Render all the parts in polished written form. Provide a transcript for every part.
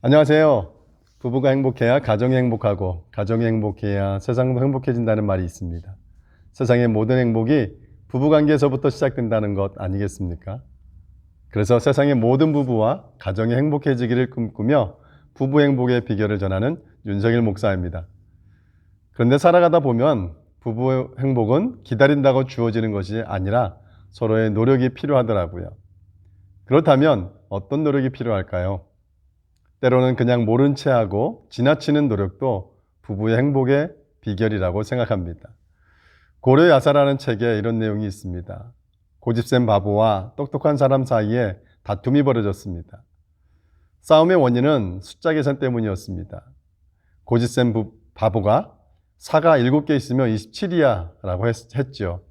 안녕하세요. 부부가 행복해야 가정이 행복하고 가정이 행복해야 세상도 행복해진다는 말이 있습니다. 세상의 모든 행복이 부부관계에서부터 시작된다는 것 아니겠습니까? 그래서 세상의 모든 부부와 가정이 행복해지기를 꿈꾸며 부부 행복의 비결을 전하는 윤석일 목사입니다. 그런데 살아가다 보면 부부 행복은 기다린다고 주어지는 것이 아니라 서로의 노력이 필요하더라고요. 그렇다면 어떤 노력이 필요할까요? 때로는 그냥 모른 채 하고 지나치는 노력도 부부의 행복의 비결이라고 생각합니다. 고려 야사라는 책에 이런 내용이 있습니다. 고집센 바보와 똑똑한 사람 사이에 다툼이 벌어졌습니다. 싸움의 원인은 숫자 계산 때문이었습니다. 고집센 바보가 사가 7개 있으면 27이야 라고 했죠.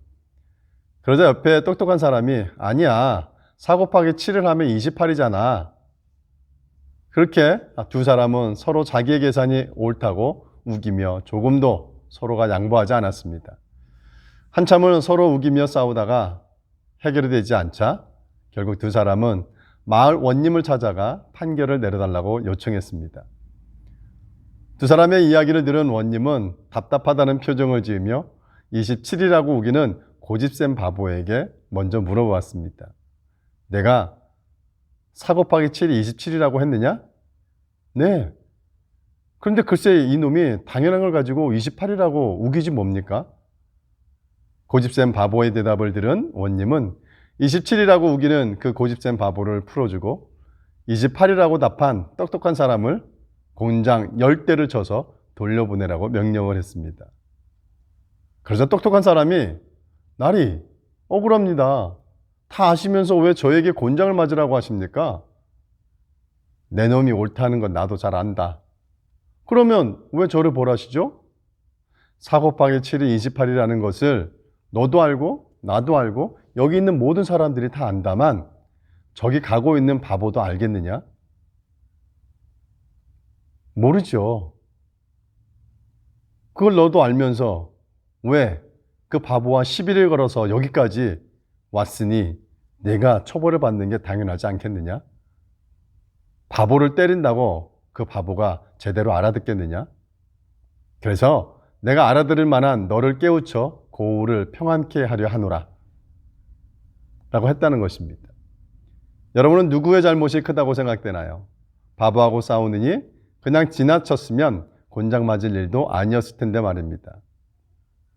그러자 옆에 똑똑한 사람이 아니야, 4 곱하기 7을 하면 28이잖아. 그렇게 두 사람은 서로 자기의 계산이 옳다고 우기며 조금도 서로가 양보하지 않았습니다. 한참을 서로 우기며 싸우다가 해결이 되지 않자 결국 두 사람은 마을 원님을 찾아가 판결을 내려달라고 요청했습니다. 두 사람의 이야기를 들은 원님은 답답하다는 표정을 지으며 27이라고 우기는 고집센 바보에게 먼저 물어보았습니다. 내가 4 곱하기 7이 27이라고 했느냐? 네. 그런데 글쎄 이놈이 당연한 걸 가지고 28이라고 우기지 뭡니까? 고집센 바보의 대답을 들은 원님은 27이라고 우기는 그 고집센 바보를 풀어주고 28이라고 답한 똑똑한 사람을 곤장 10대를 쳐서 돌려보내라고 명령을 했습니다. 그러자 똑똑한 사람이 나리 억울합니다. 다 아시면서 왜 저에게 곤장을 맞으라고 하십니까? 내 놈이 옳다는 건 나도 잘 안다. 그러면 왜 저를 벌하시죠? 4 곱하기 7이 28이라는 것을 너도 알고 나도 알고 여기 있는 모든 사람들이 다 안다만 저기 가고 있는 바보도 알겠느냐? 모르죠. 그걸 너도 알면서 왜 그 바보와 시비를 걸어서 여기까지 왔으니 내가 처벌을 받는 게 당연하지 않겠느냐? 바보를 때린다고 그 바보가 제대로 알아듣겠느냐? 그래서 내가 알아들을 만한 너를 깨우쳐 고우를 평안케 하려 하노라 라고 했다는 것입니다. 여러분은 누구의 잘못이 크다고 생각되나요? 바보하고 싸우느니 그냥 지나쳤으면 곤장 맞을 일도 아니었을 텐데 말입니다.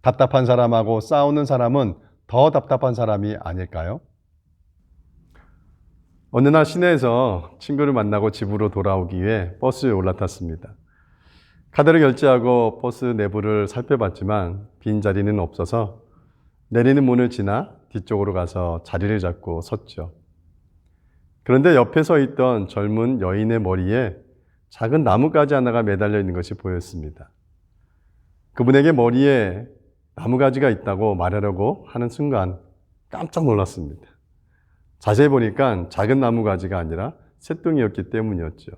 답답한 사람하고 싸우는 사람은 더 답답한 사람이 아닐까요? 어느 날 시내에서 친구를 만나고 집으로 돌아오기 위해 버스에 올라탔습니다. 카드를 결제하고 버스 내부를 살펴봤지만 빈자리는 없어서 내리는 문을 지나 뒤쪽으로 가서 자리를 잡고 섰죠. 그런데 옆에 서 있던 젊은 여인의 머리에 작은 나뭇가지 하나가 매달려 있는 것이 보였습니다. 그분에게 머리에 나뭇가지가 있다고 말하려고 하는 순간 깜짝 놀랐습니다. 자세히 보니까 작은 나뭇가지가 아니라 새똥이었기 때문이었죠.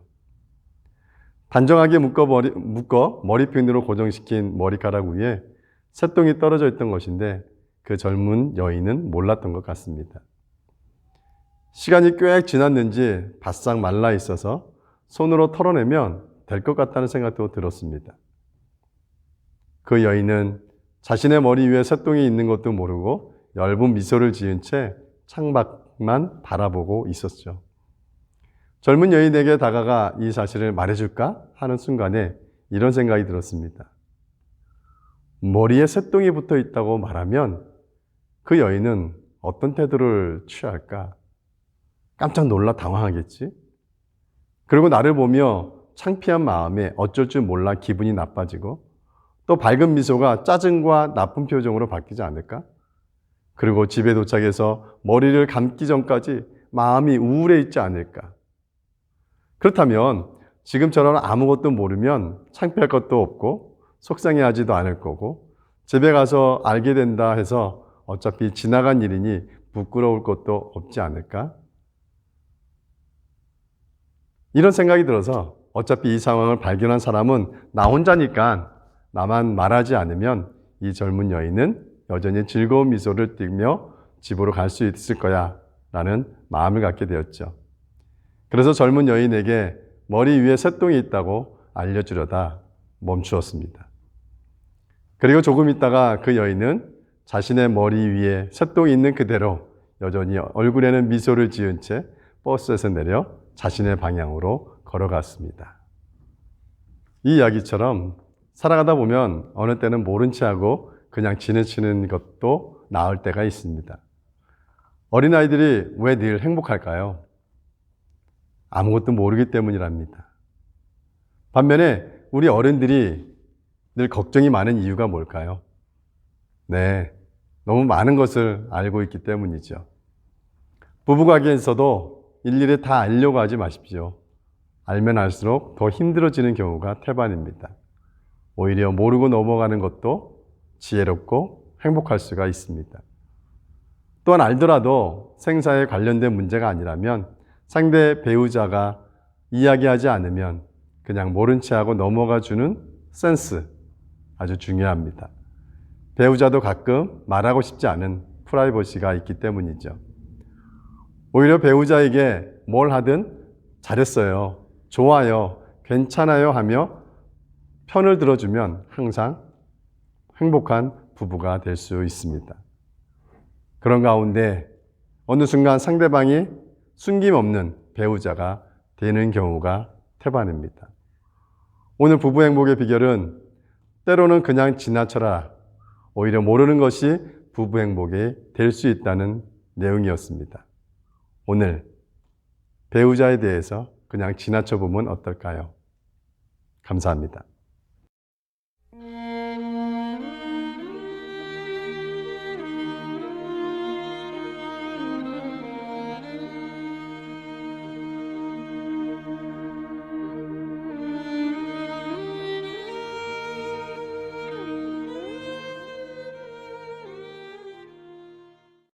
단정하게 묶어 머리핀으로 고정시킨 머리카락 위에 새똥이 떨어져 있던 것인데 그 젊은 여인은 몰랐던 것 같습니다. 시간이 꽤 지났는지 바싹 말라 있어서 손으로 털어내면 될 것 같다는 생각도 들었습니다. 그 여인은 자신의 머리 위에 새똥이 있는 것도 모르고 엷은 미소를 지은 채 창밖만 바라보고 있었죠. 젊은 여인에게 다가가 이 사실을 말해줄까 하는 순간에 이런 생각이 들었습니다. 머리에 새똥이 붙어 있다고 말하면 그 여인은 어떤 태도를 취할까? 깜짝 놀라 당황하겠지? 그리고 나를 보며 창피한 마음에 어쩔 줄 몰라 기분이 나빠지고 또 밝은 미소가 짜증과 나쁜 표정으로 바뀌지 않을까? 그리고 집에 도착해서 머리를 감기 전까지 마음이 우울해 있지 않을까? 그렇다면 지금처럼 아무것도 모르면 창피할 것도 없고 속상해하지도 않을 거고 집에 가서 알게 된다 해서 어차피 지나간 일이니 부끄러울 것도 없지 않을까? 이런 생각이 들어서 어차피 이 상황을 발견한 사람은 나 혼자니까 나만 말하지 않으면 이 젊은 여인은 여전히 즐거운 미소를 띠며 집으로 갈 수 있을 거야 라는 마음을 갖게 되었죠. 그래서 젊은 여인에게 머리 위에 새똥이 있다고 알려주려다 멈추었습니다. 그리고 조금 있다가 그 여인은 자신의 머리 위에 새똥이 있는 그대로 여전히 얼굴에는 미소를 지은 채 버스에서 내려 자신의 방향으로 걸어갔습니다. 이 이야기처럼 살아가다 보면 어느 때는 모른 채 하고 그냥 지나치는 것도 나을 때가 있습니다. 어린아이들이 왜 늘 행복할까요? 아무것도 모르기 때문이랍니다. 반면에 우리 어른들이 늘 걱정이 많은 이유가 뭘까요? 네, 너무 많은 것을 알고 있기 때문이죠. 부부관계에서도 일일이 다 알려고 하지 마십시오. 알면 알수록 더 힘들어지는 경우가 태반입니다. 오히려 모르고 넘어가는 것도 지혜롭고 행복할 수가 있습니다. 또한 알더라도 생사에 관련된 문제가 아니라면 상대 배우자가 이야기하지 않으면 그냥 모른 채 하고 넘어가 주는 센스 아주 중요합니다. 배우자도 가끔 말하고 싶지 않은 프라이버시가 있기 때문이죠. 오히려 배우자에게 뭘 하든 잘했어요, 좋아요, 괜찮아요 하며 편을 들어주면 항상 행복한 부부가 될 수 있습니다. 그런 가운데 어느 순간 상대방이 숨김없는 배우자가 되는 경우가 태반입니다. 오늘 부부 행복의 비결은 때로는 그냥 지나쳐라. 오히려 모르는 것이 부부 행복이 될 수 있다는 내용이었습니다. 오늘 배우자에 대해서 그냥 지나쳐 보면 어떨까요? 감사합니다.